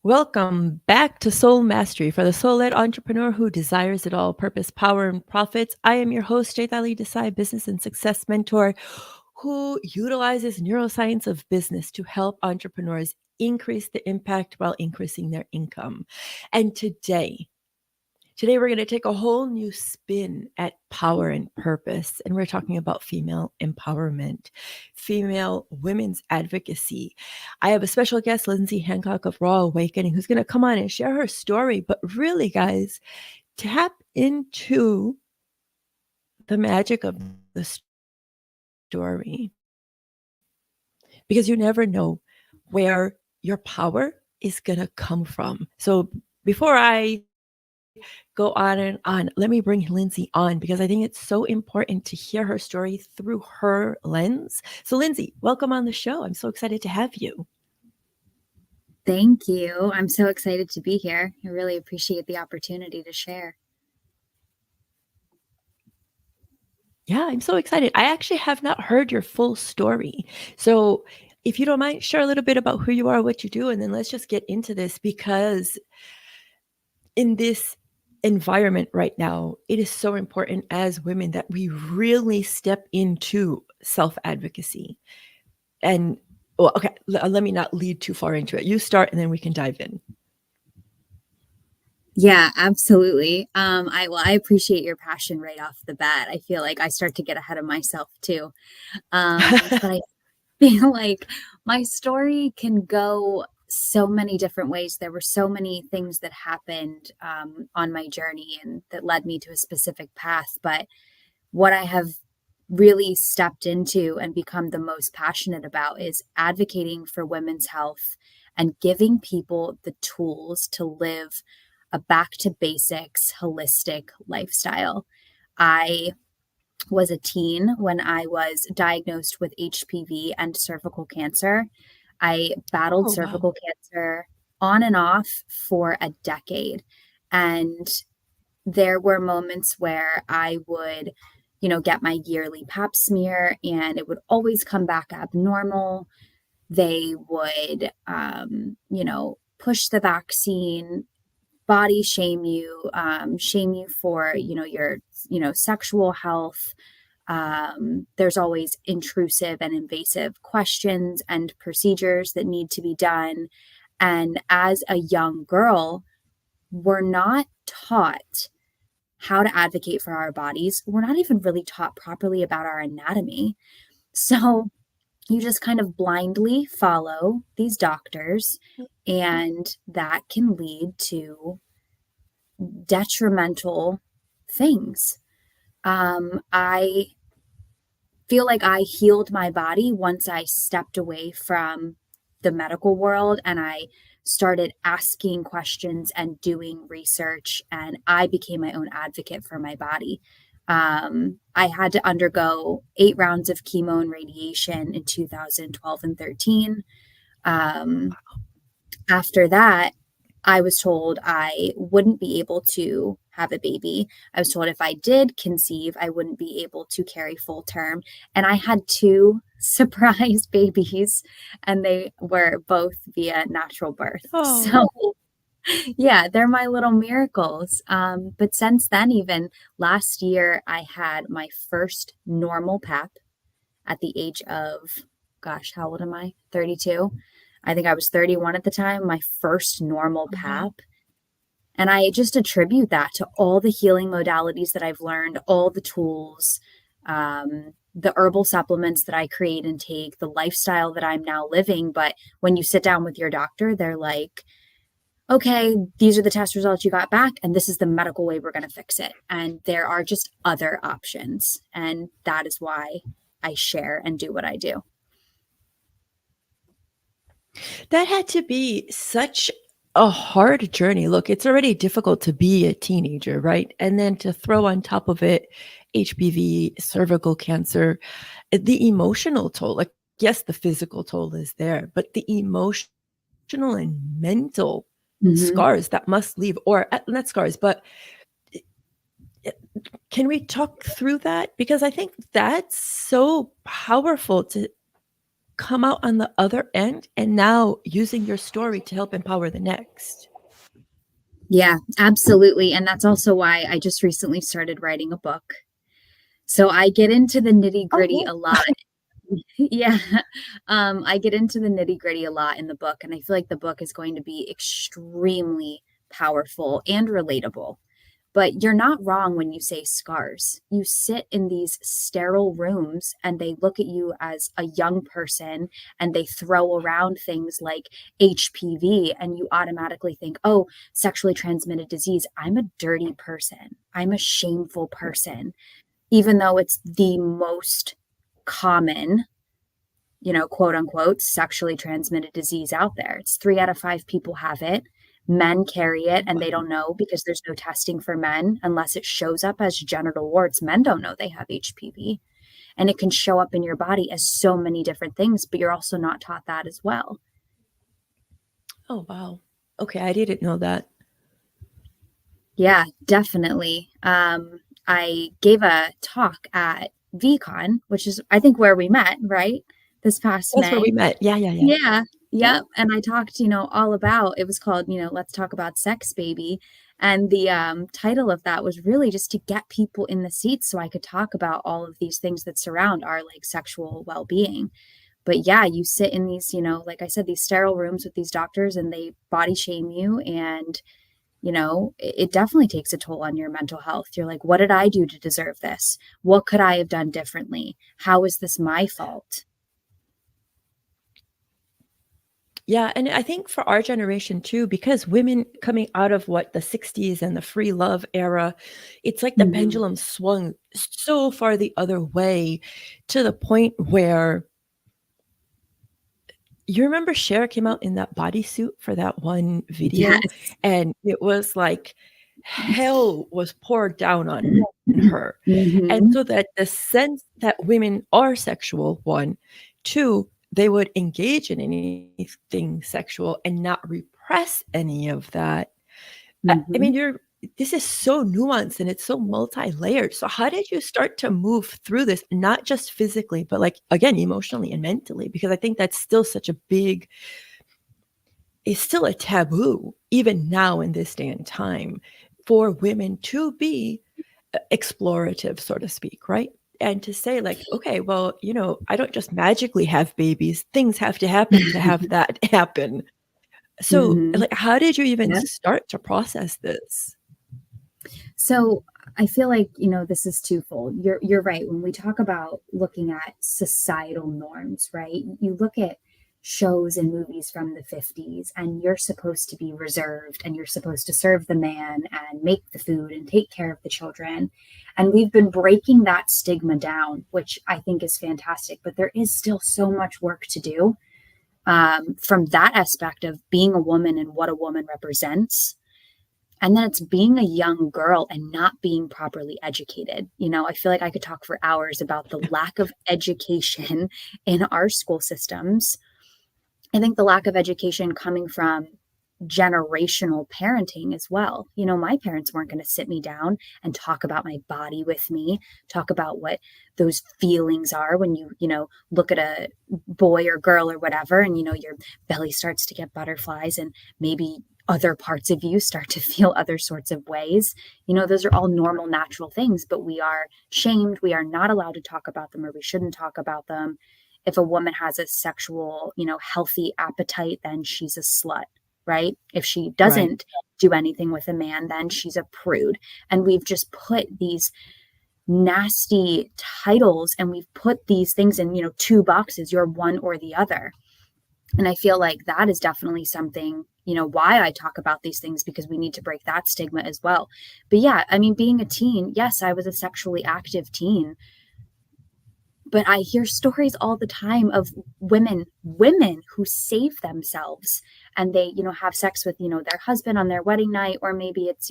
Welcome back to Soul Mastery for the soul-led entrepreneur who desires it all, purpose, power, and profits. I am your host, Jaitali Desai, business and success mentor, who utilizes neuroscience of business to help entrepreneurs increase the impact while increasing their income. And Today, we're going to take a whole new spin at power and purpose. And we're talking about female empowerment, female women's advocacy. I have a special guest, Lindsey Hancock of Raw Awakening, who's going to come on and share her story. But really, guys, tap into the magic of the story, because you never know where your power is going to come from. So before I go on and on, let me bring Lindsey on, because I think it's so important to hear her story through her lens. So Lindsey, welcome on the show. I'm so excited to have you. Thank you. I'm so excited to be here. I really appreciate the opportunity to share. Yeah, I'm so excited. I actually have not heard your full story. So if you don't mind, share a little bit about who you are, what you do, and then let's just get into this, because in this environment right now, it is so important as women that we really step into self-advocacy. And well, okay, let me not lead too far into it. You start and then we can dive in. Yeah, absolutely. I appreciate your passion right off the bat. I feel like I start to get ahead of myself too. But I feel like my story can go so many different ways. There were so many things that happened on my journey and that led me to a specific path. But what I have really stepped into and become the most passionate about is advocating for women's health and giving people the tools to live a back to basics, holistic lifestyle. I was a teen when I was diagnosed with HPV and cervical cancer. I battled Oh, wow. cervical cancer on and off for a decade. And there were moments where I would, get my yearly pap smear and it would always come back abnormal. They would, push the vaccine, body shame you for, your, sexual health. There's always intrusive and invasive questions and procedures that need to be done. And as a young girl, we're not taught how to advocate for our bodies. We're not even really taught properly about our anatomy. So you just kind of blindly follow these doctors, and that can lead to detrimental things. I feel like I healed my body once I stepped away from the medical world and I started asking questions and doing research, and I became my own advocate for my body. I had to undergo 8 rounds of chemo and radiation in 2012 and 13. After that, I was told I wouldn't be able to have a baby. I was told if I did conceive, I wouldn't be able to carry full term. And I had 2 surprise babies, and they were both via natural birth. Oh. So, yeah, they're my little miracles. But since then, even last year, I had my first normal pap at the age of, gosh, how old am I? 32. I think I was 31 at the time, my first normal pap. And I just attribute that to all the healing modalities that I've learned, all the tools, the herbal supplements that I create and take, the lifestyle that I'm now living. But when you sit down with your doctor, they're like, okay, these are the test results you got back, and this is the medical way we're going to fix it. And there are just other options. And that is why I share and do what I do. That had to be such a hard journey. Look, it's already difficult to be a teenager, right? And then to throw on top of it HPV, cervical cancer, the emotional toll. Like, yes, the physical toll is there, but the emotional and mental scars that must leave, or not scars, but can we talk through that? Because I think that's so powerful to come out on the other end and now using your story to help empower the next. Yeah, absolutely. And that's also why I just recently started writing a book. So I get into the nitty Oh, gritty cool. a lot. Yeah. I get into the nitty gritty a lot in the book. And I feel like the book is going to be extremely powerful and relatable. But you're not wrong when you say scars. You sit in these sterile rooms and they look at you as a young person and they throw around things like HPV, and you automatically think, oh, sexually transmitted disease. I'm a dirty person. I'm a shameful person, even though it's the most common, quote unquote, sexually transmitted disease out there. It's 3 out of 5 people have it. Men carry it and they don't know because there's no testing for men unless it shows up as genital warts. Men don't know they have HPV, and it can show up in your body as so many different things, but you're also not taught that as well. Oh, wow. Okay, I didn't know that. Yeah, definitely. I gave a talk at VCon, which is, I think, where we met, right? This past That's where we May. met. Yeah, yeah, yeah. Yeah. Yeah. Yep. And I talked, all about, it was called, Let's Talk About Sex, Baby. And the title of that was really just to get people in the seats so I could talk about all of these things that surround our like sexual well-being. But yeah, you sit in these, like I said, these sterile rooms with these doctors and they body shame you. And, it definitely takes a toll on your mental health. You're like, what did I do to deserve this? What could I have done differently? How is this my fault? Yeah, and I think for our generation too, because women coming out of what the 60s and the free love era, it's like the Mhm. pendulum swung so far the other way to the point where you remember Cher came out in that bodysuit for that one video, Yes. and it was like hell was poured down on her. And Mhm. so that the sense that women are sexual, one, two, they would engage in anything sexual and not repress any of that. I Mhm. mean, this is so nuanced and it's so multi-layered. So how did you start to move through this, not just physically, but like again, emotionally and mentally? Because I think that's still such a big, it's still a taboo, even now in this day and time, for women to be explorative, so to speak, right? And to say, like, okay, well, I don't just magically have babies. Things have to happen to have that happen. So, Mhm. like, how did you even Yep. start to process this? So I feel like, this is twofold. You're right. When we talk about looking at societal norms, right? You look at shows and movies from the 50s and you're supposed to be reserved and you're supposed to serve the man and make the food and take care of the children. And we've been breaking that stigma down, which I think is fantastic, but there is still so much work to do, from that aspect of being a woman and what a woman represents. And then it's being a young girl and not being properly educated. I feel like I could talk for hours about the lack of education in our school systems. I think the lack of education coming from generational parenting as well. My parents weren't going to sit me down and talk about my body with me, talk about what those feelings are when look at a boy or girl or whatever, and, your belly starts to get butterflies and maybe other parts of you start to feel other sorts of ways. Those are all normal, natural things, but we are shamed. We are not allowed to talk about them, or we shouldn't talk about them. If a woman has a sexual, healthy appetite, then she's a slut, right? If she Right. doesn't do anything with a man, then she's a prude. And we've just put these nasty titles and we've put these things in, 2 boxes. You're one or the other. And I feel like that is definitely something, why I talk about these things, because we need to break that stigma as well. But yeah, I mean, being a teen, yes, I was a sexually active teen, but I hear stories all the time of women who save themselves and they, have sex with, their husband on their wedding night, or maybe it's,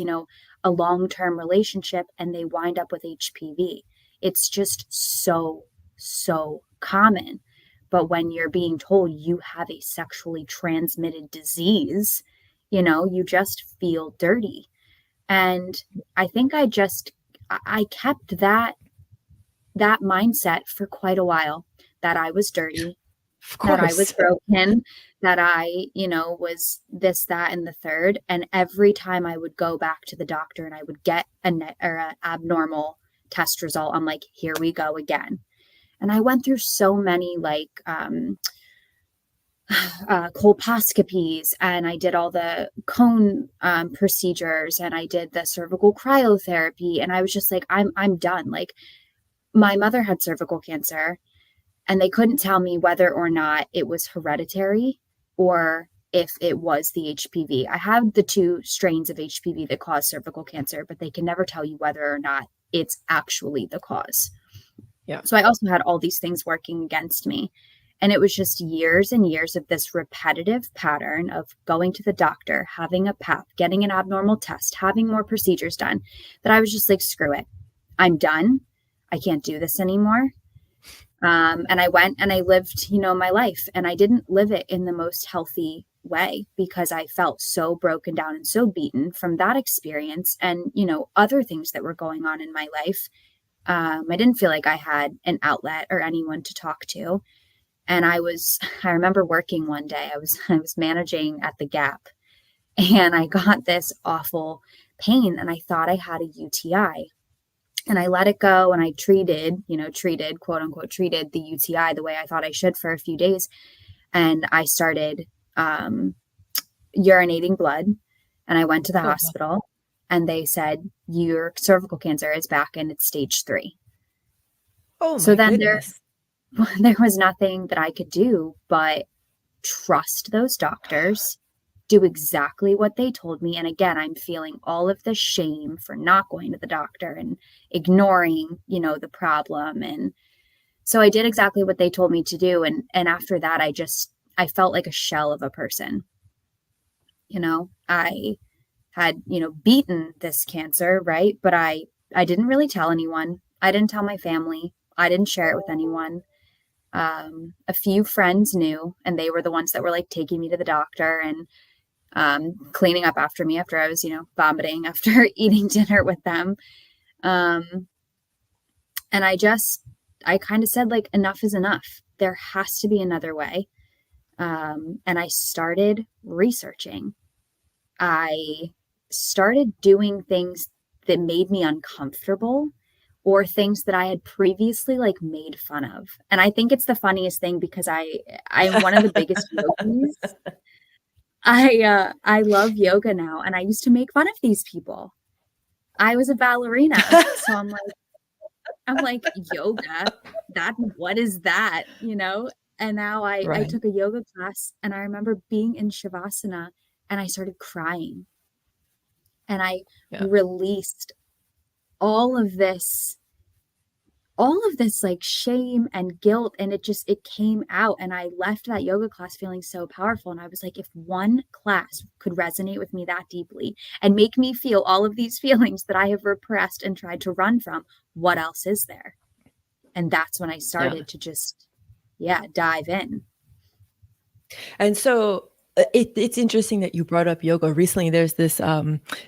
a long-term relationship and they wind up with HPV. It's just so, so common. But when you're being told you have a sexually transmitted disease, you just feel dirty. And I think I kept that mindset for quite a while, that I was dirty, Of that I was course. broken, that I, was this, that, and the third. And every time I would go back to the doctor and I would get a abnormal test result, I'm like, here we go again. And I went through so many colposcopies, and I did all the cone procedures, and I did the cervical cryotherapy. And I was just like, I'm done. Like, my mother had cervical cancer, and they couldn't tell me whether or not it was hereditary or if it was the HPV. I have the two strains of HPV that cause cervical cancer, but they can never tell you whether or not it's actually the cause. Yeah. So I also had all these things working against me. And it was just years and years of this repetitive pattern of going to the doctor, having a PAP, getting an abnormal test, having more procedures done, that I was just like, screw it. I'm done. I can't do this anymore. And I went and I lived, my life, and I didn't live it in the most healthy way because I felt so broken down and so beaten from that experience and, other things that were going on in my life. I didn't feel like I had an outlet or anyone to talk to. And I remember working one day, I was managing at the Gap, and I got this awful pain and I thought I had a UTI. And I let it go, and I quote unquote, treated the UTI the way I thought I should for a few days. And I started urinating blood, and I went to the Oh, wow. hospital, and they said, your cervical cancer is back and it's stage 3. Oh So my then goodness. there was nothing that I could do but trust those doctors, do exactly what they told me. And again, I'm feeling all of the shame for not going to the doctor and ignoring, the problem. And so I did exactly what they told me to do. And after that, I felt like a shell of a person. I had, beaten this cancer, right? But I didn't really tell anyone. I didn't tell my family. I didn't share it with anyone. A few friends knew, and they were the ones that were like taking me to the doctor and cleaning up after me after I was, vomiting after eating dinner with them. And I kind of said, like, enough is enough. There has to be another way. And I started researching. I started doing things that made me uncomfortable, or things that I had previously like made fun of. And I think it's the funniest thing because I am one of the biggest yogis. I love yoga now, and I used to make fun of these people. I was a ballerina, so I'm like, yoga, what is that, And now I Right. took a yoga class, and I remember being in shavasana, and I started crying, and I Yeah. released all of this like shame and guilt, and it came out, and I left that yoga class feeling so powerful. And I was like, if one class could resonate with me that deeply and make me feel all of these feelings that I have repressed and tried to run from, what else is there? And that's when I Yeah. started to just dive in. And so it's interesting that you brought up yoga. Recently, there's this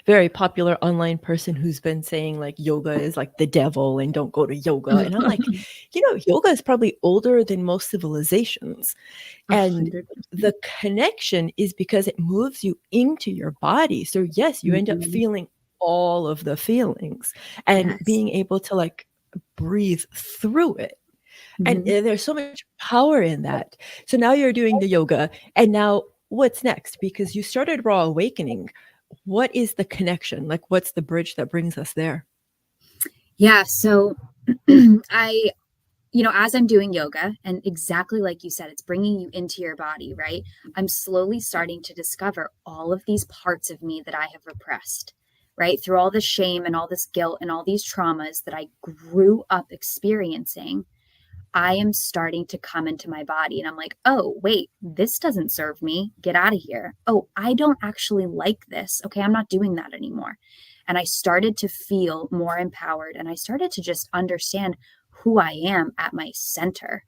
very popular online person who's been saying like yoga is like the devil and don't go to yoga. And I'm like, yoga is probably older than most civilizations. And 100%. the connection is because it moves you into your body. So yes, you end up Mhm. feeling all of the feelings and Yes. being able to like breathe through it. And Mhm. there's so much power in that. So now you're doing the yoga, and now what's next? Because you started Raw Awakening. What is the connection? Like, what's the bridge that brings us there? Yeah. So I as I'm doing yoga, and exactly like you said, it's bringing you into your body, right? I'm slowly starting to discover all of these parts of me that I have repressed, right? Through all this shame and all this guilt and all these traumas that I grew up experiencing, I am starting to come into my body, and I'm like, oh, wait, this doesn't serve me. Get out of here. Oh, I don't actually like this. Okay, I'm not doing that anymore. And I started to feel more empowered, and I started to just understand who I am at my center.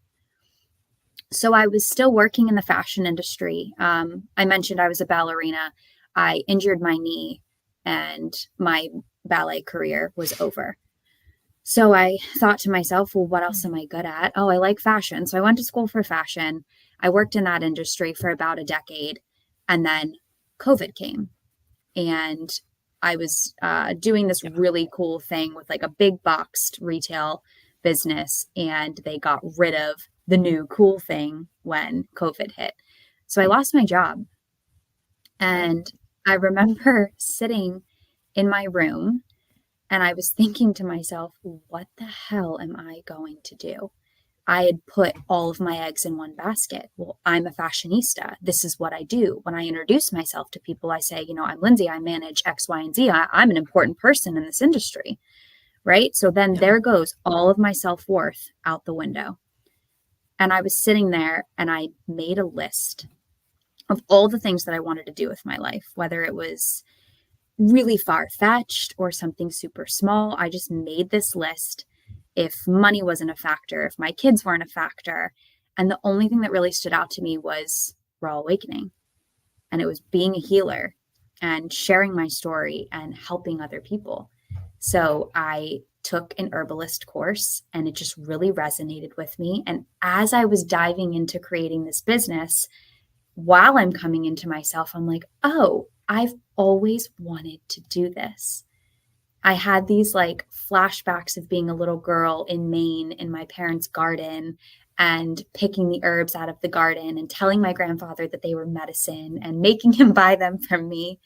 So I was still working in the fashion industry. I mentioned I was a ballerina. I injured my knee, and my ballet career was over. So I thought to myself, well, what else am I good at? Oh, I like fashion. So I went to school for fashion. I worked in that industry for about a decade, and then COVID came, and I was doing this Yeah. really cool thing with like a big boxed retail business, and they got rid of the new cool thing when COVID hit. So I lost my job. Oh, And I remember sitting in my room and I was thinking to myself, what the hell am I going to do? I had put all of my eggs in one basket. Well, I'm a fashionista. This is what I do. When I introduce myself to people, I say, I'm Lindsay. I manage X, Y, and Z. I'm an important person in this industry. Right. So then yeah. there goes all of my self worth out the window. And I was sitting there and I made a list of all the things that I wanted to do with my life, whether it was really far fetched or something super small. I just made this list. If money wasn't a factor, if my kids weren't a factor. And the only thing that really stood out to me was Raw Awakening. And it was being a healer and sharing my story and helping other people. So I took an herbalist course and it just really resonated with me. And as I was diving into creating this business, while I'm coming into myself, I'm like, oh, I've always wanted to do this. I had these like flashbacks of being a little girl in Maine in my parents' garden and picking the herbs out of the garden and telling my grandfather that they were medicine and making him buy them from me.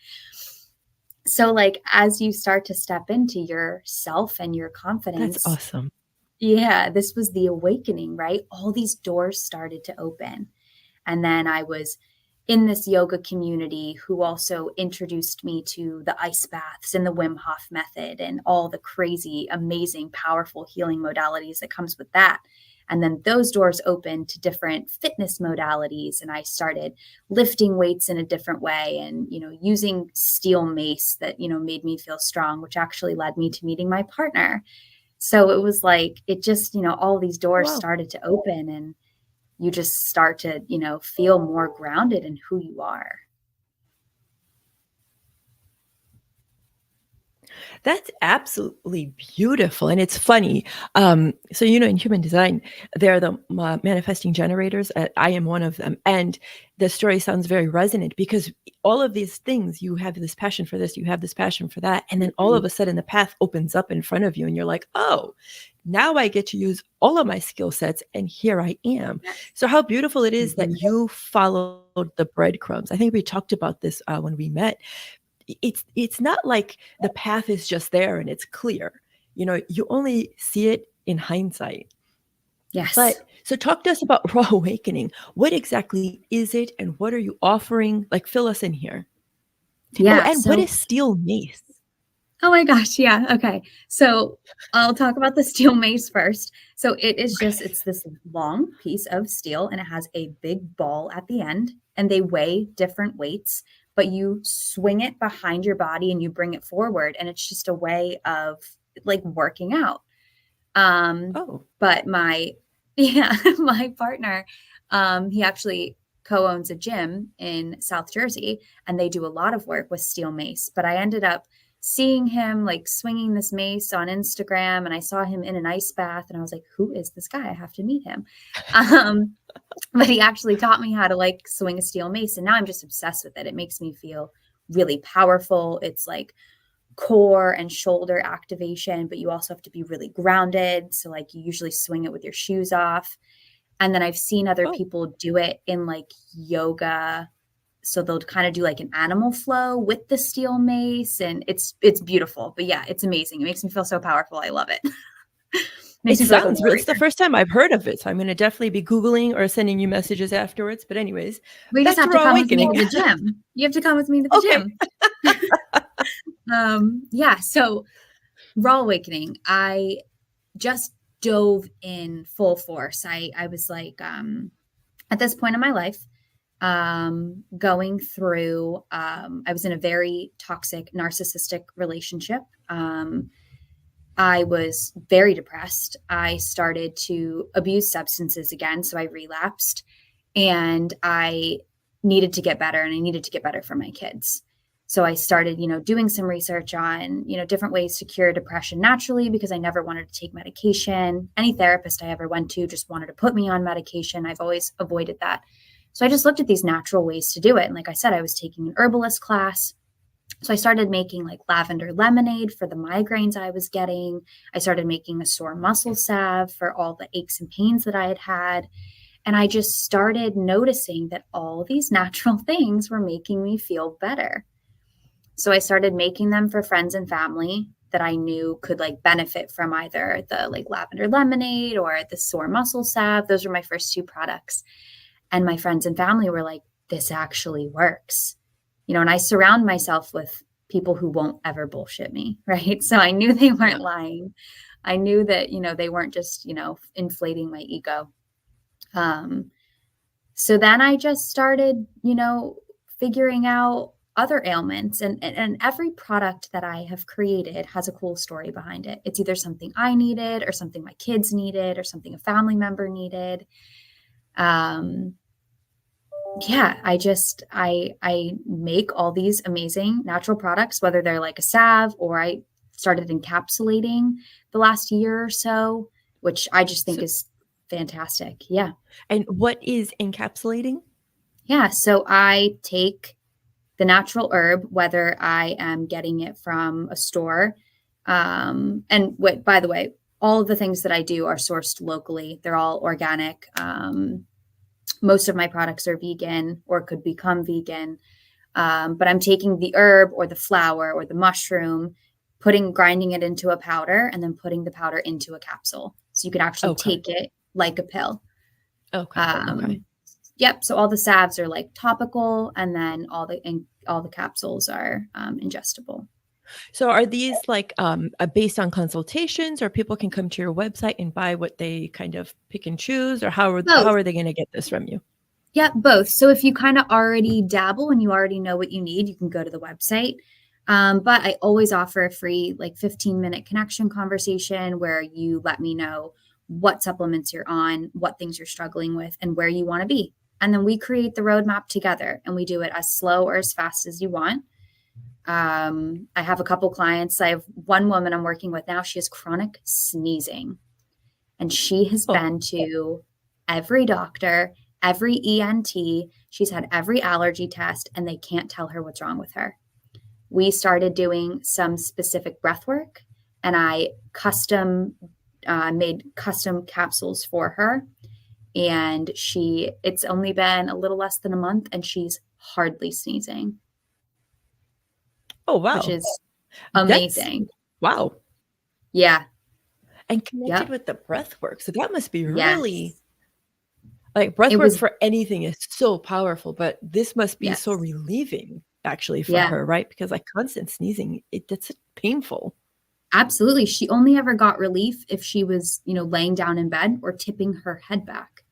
So, like, as you start to step into yourself and your That's confidence, awesome. yeah, this was the awakening, right? All these doors started to open. And then I was in this yoga community who also introduced me to the ice baths and the Wim Hof method and all the crazy, amazing, powerful healing modalities that comes with that. And then those doors opened to different fitness modalities. And I started lifting weights in a different way and, using steel mace that, made me feel strong, which actually led me to meeting my partner. So it was like, it just, all these doors Wow. started to open and you just start to, feel more grounded in who you are. That's absolutely beautiful. And it's funny. So, in human design, they're the manifesting generators. I am one of them. And the story sounds very resonant because all of these things, you have this passion for this, you have this passion for that. And then all Mhm. of a sudden the path opens up in front of you and you're like, oh, now I get to use all of my skill sets and here I am. Yes. So how beautiful it is Mhm. that you followed the breadcrumbs. I think we talked about this when we met. It's not like the path is just there and it's clear. You only see it in hindsight. Yes. But so talk to us about Raw Awakening. What exactly is it and what are you offering? Like fill us in here. Oh, Yeah. and what So, is steel mace? oh my gosh. Yeah. Okay. So I'll talk about the steel mace first. So it's this long piece of steel and it has a big ball at the end and they weigh different weights, but you swing it behind your body and you bring it forward. And it's just a way of like working out. Oh, But yeah, my partner, he actually co-owns a gym in South Jersey and they do a lot of work with steel mace. But I ended up seeing him like swinging this mace on Instagram and I saw him in an ice bath and I was like, who is this guy? I have to meet him. Um, but he actually taught me how to like swing a steel mace and now I'm just obsessed with it. It makes me feel really powerful. It's like core and shoulder activation, but you also have to be really grounded. So, like, you usually swing it with your shoes off. And then I've seen other oh, people do it in like yoga. So they'll kind of do like an animal flow with the steel mace, and it's beautiful. But yeah, it's amazing. It makes me feel so powerful. I love it. it Makes me feel like a sounds real. It's warrior. the first time I've heard of it. So I'm going to definitely be Googling or sending you messages afterwards. But, anyways, We just back to have to Raw come with me Awakening. to the gym. You have to come with me to the Okay. gym. Yeah. So Raw Awakening, I just dove in full force. I was like, at this point in my life, going through, I was in a very toxic, narcissistic relationship. I was very depressed. I started to abuse substances again. So I relapsed and I needed to get better and I needed to get better for my kids. So I started, doing some research on, different ways to cure depression naturally because I never wanted to take medication. Any therapist I ever went to just wanted to put me on medication. I've always avoided that. So I just looked at these natural ways to do it. And like I said, I was taking an herbalist class. So I started making like lavender lemonade for the migraines I was getting. I started making a sore muscle salve for all the aches and pains that I had had. And I just started noticing that all these natural things were making me feel better. So I started making them for friends and family that I knew could like benefit from either the like lavender lemonade or the sore muscle salve. Those were my first two products. And my friends and family were like, this actually works. And I surround myself with people who won't ever bullshit me, right? So I knew they weren't lying. I knew that, they weren't just, inflating my ego. So then I just started, figuring out other ailments, and every product that I have created has a cool story behind it. It's either something I needed or something my kids needed or something a family member needed. Yeah, I make all these amazing natural products, whether they're like a salve or I started encapsulating the last year or so, which I just think is fantastic. Yeah. And what is encapsulating? Yeah. So I take the natural herb, whether I am getting it from a store. And by the way, all of the things that I do are sourced locally. They're all organic. Most of my products are vegan or could become vegan. But I'm taking the herb or the flower or the mushroom, grinding it into a powder, and then putting the powder into a capsule. So you can actually take it like a pill. Okay. Yep. So all the salves are like topical, and then all the capsules are ingestible. So are these like based on consultations, or people can come to your website and buy what they kind of pick and choose, or how are they going to get this from you? Yeah, both. So if you kind of already dabble and you already know what you need, you can go to the website. But I always offer a free like 15-minute connection conversation where you let me know what supplements you're on, what things you're struggling with, and where you want to be. And then we create the roadmap together, and we do it as slow or as fast as you want. I have a couple clients. I have one woman I'm working with now. She has chronic sneezing, and she has been to every doctor, every ENT. She's had every allergy test, and they can't tell her what's wrong with her. We started doing some specific breath work, and I made custom capsules for her. And it's only been a little less than a month, and she's hardly sneezing. Oh, wow. Which is amazing. Wow. Yeah. And connected with the breath work. So that must be really like breath work for anything is so powerful, but this must be so relieving actually for her, right? Because like constant sneezing, that's painful. Absolutely. She only ever got relief if she was, laying down in bed or tipping her head back.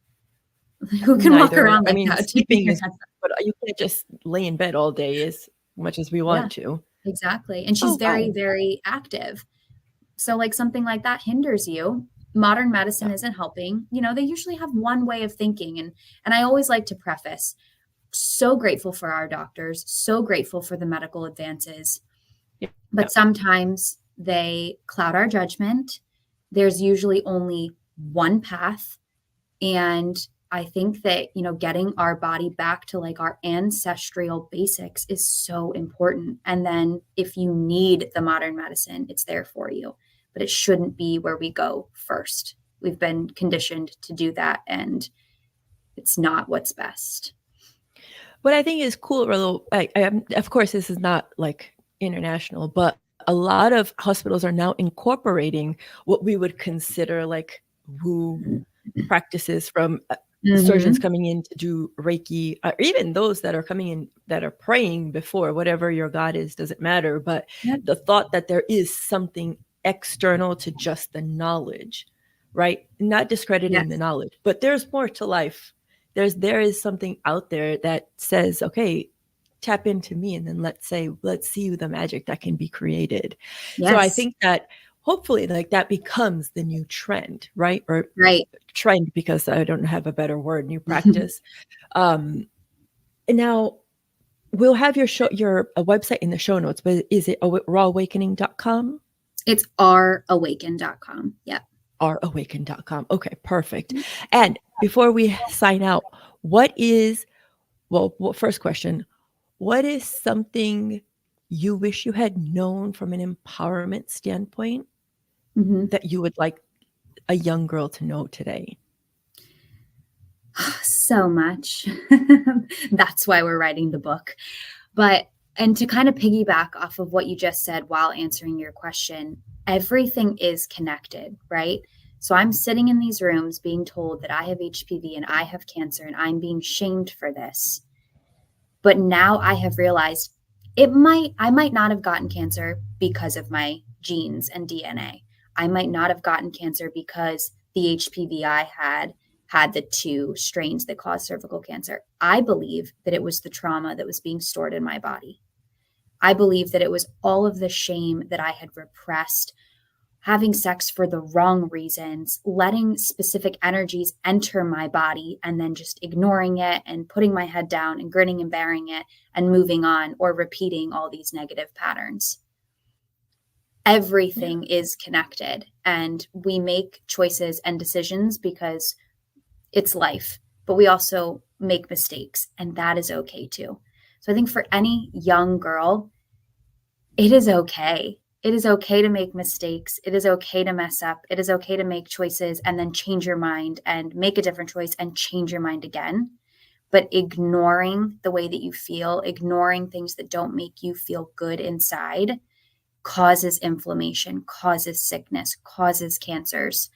Who can walk around like that? Sleeping is, but you can't just lay in bed all day as much as we want to. Exactly. And she's very, very active. So like something like that hinders you. Modern medicine isn't helping. They usually have one way of thinking. And I always like to preface, so grateful for our doctors, so grateful for the medical advances. But sometimes they cloud our judgment. There's usually only one path. And I think that, getting our body back to like our ancestral basics is so important. And then if you need the modern medicine, it's there for you, but it shouldn't be where we go first. We've been conditioned to do that, and it's not what's best. What I think is cool, of course, this is not like international, but a lot of hospitals are now incorporating what we would consider like woo practices from surgeons coming in to do Reiki, or even those that are coming in that are praying before, whatever your God is, doesn't matter. But the thought that there is something external to just the knowledge, right? Not discrediting the knowledge, but there's more to life. There is something out there that says, okay, tap into me, and then let's see the magic that can be created. So I think that hopefully like that becomes the new trend, right? Or trend, because I don't have a better word, new practice. And now we'll have your website in the show notes, but is it rawawakening.com? It's rawaken.com. Yeah. rawaken.com. Okay, perfect. And before we sign out, what is well, first question, what is something you wish you had known from an empowerment standpoint Mhm. that you would like a young girl to know today? So much. That's why we're writing the book. But, and to kind of piggyback off of what you just said while answering your question, everything is connected, right? So I'm sitting in these rooms being told that I have HPV and I have cancer and I'm being shamed for this. But now I have realized I might not have gotten cancer because of my genes and DNA. I might not have gotten cancer because the HPV I had the two strains that cause cervical cancer. I believe that it was the trauma that was being stored in my body. I believe that it was all of the shame that I had repressed, having sex for the wrong reasons, letting specific energies enter my body and then just ignoring it and putting my head down and grinning and bearing it and moving on or repeating all these negative patterns. Yeah. Everything is connected and we make choices and decisions because it's life, but we also make mistakes and that is okay too. So I think for any young girl, it is okay. It is okay to make mistakes. It is okay to mess up. It is okay to make choices and then change your mind and make a different choice and change your mind again. But ignoring the way that you feel, ignoring things that don't make you feel good inside causes inflammation, causes sickness, causes cancers,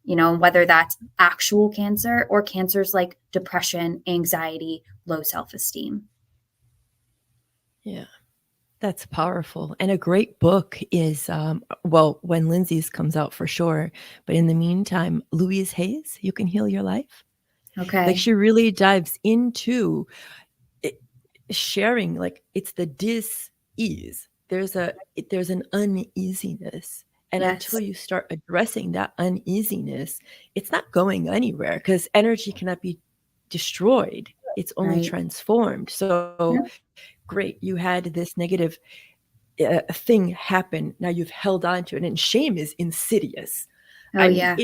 whether that's actual cancer or cancers like depression, anxiety, low self esteem. Yeah. That's powerful. And a great book is, well, when Lindsay's comes out for sure. But in the meantime, Louise Hay's You Can Heal Your Life. Like Okay. she really dives into it, sharing, like it's the dis-ease. There's an uneasiness. And until Yes. you start addressing that uneasiness, it's not going anywhere because energy cannot be destroyed. It's only Right. transformed. So Yep. great, you had this negative thing happen. Now you've held on to it, and shame is insidious. Oh, I mean, yeah.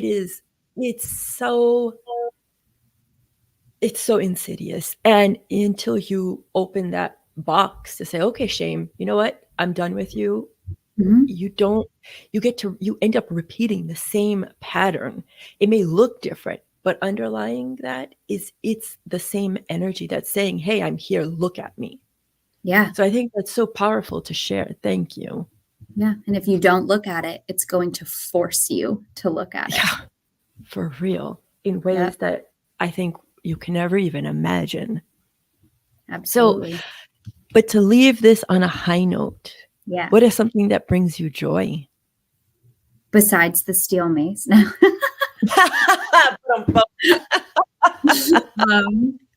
it's so it's so insidious. And until you open that box to say, okay, shame, you know what? I'm done with you. Mhm. You don't, you end up repeating the same pattern. It may look different, but underlying that is it's the same energy that's saying, hey, I'm here, look at me. Yeah. So I think that's so powerful to share. Thank you. Yeah. And if you don't look at it, it's going to force you to look at it. Yeah, for real, in Yep. ways that I think you can never even imagine. So, Absolutely. but to leave this on a high note, Yeah. what is something that brings you joy? Besides the steel mace. No.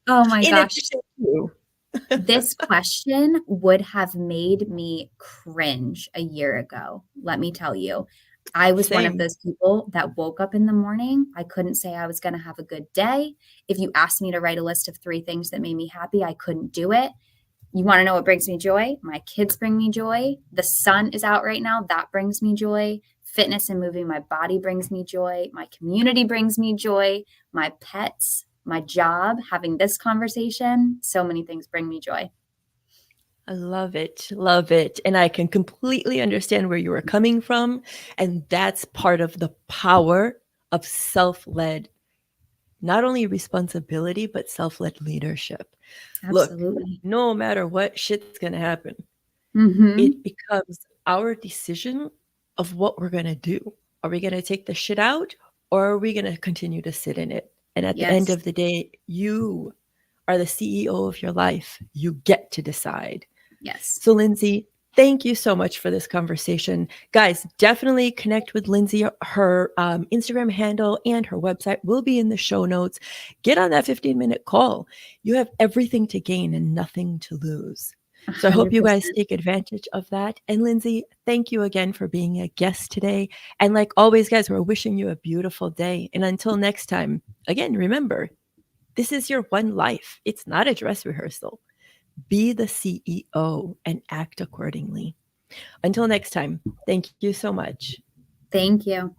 Oh my In gosh. addition to, This question would have made me cringe a year ago. Let me tell you. I was one of same. those people that woke up in the morning. I couldn't say I was going to have a good day. If you asked me to write a list of 3 things that made me happy, I couldn't do it. You want to know what brings me joy? My kids bring me joy. The sun is out right now. That brings me joy. Fitness and moving my body brings me joy. My community brings me joy. My pets, my job, having this conversation. So many things bring me joy. I love it. Love it. And I can completely understand where you were coming from. And that's part of the power of self led, not only responsibility, but self led leadership. Look, Absolutely. no matter what shit's going to happen, Mm-hmm. it becomes our decision of what we're going to do. Are we going to take the shit out or are we going to continue to sit in it? And at the end Yes. of the day, you are the CEO of your life. You get to decide. Yes. So, Lindsay, thank you so much for this conversation. Guys, definitely connect with Lindsay. Her Instagram handle and her website will be in the show notes. Get on that 15-minute call. You have everything to gain and nothing to lose. So I hope you guys 100%. take advantage of that. And Lindsay, thank you again for being a guest today. And like always, guys, we're wishing you a beautiful day. And until next time, again, remember, this is your one life. It's not a dress rehearsal. Be the CEO and act accordingly. Until next time, thank you so much. Thank you.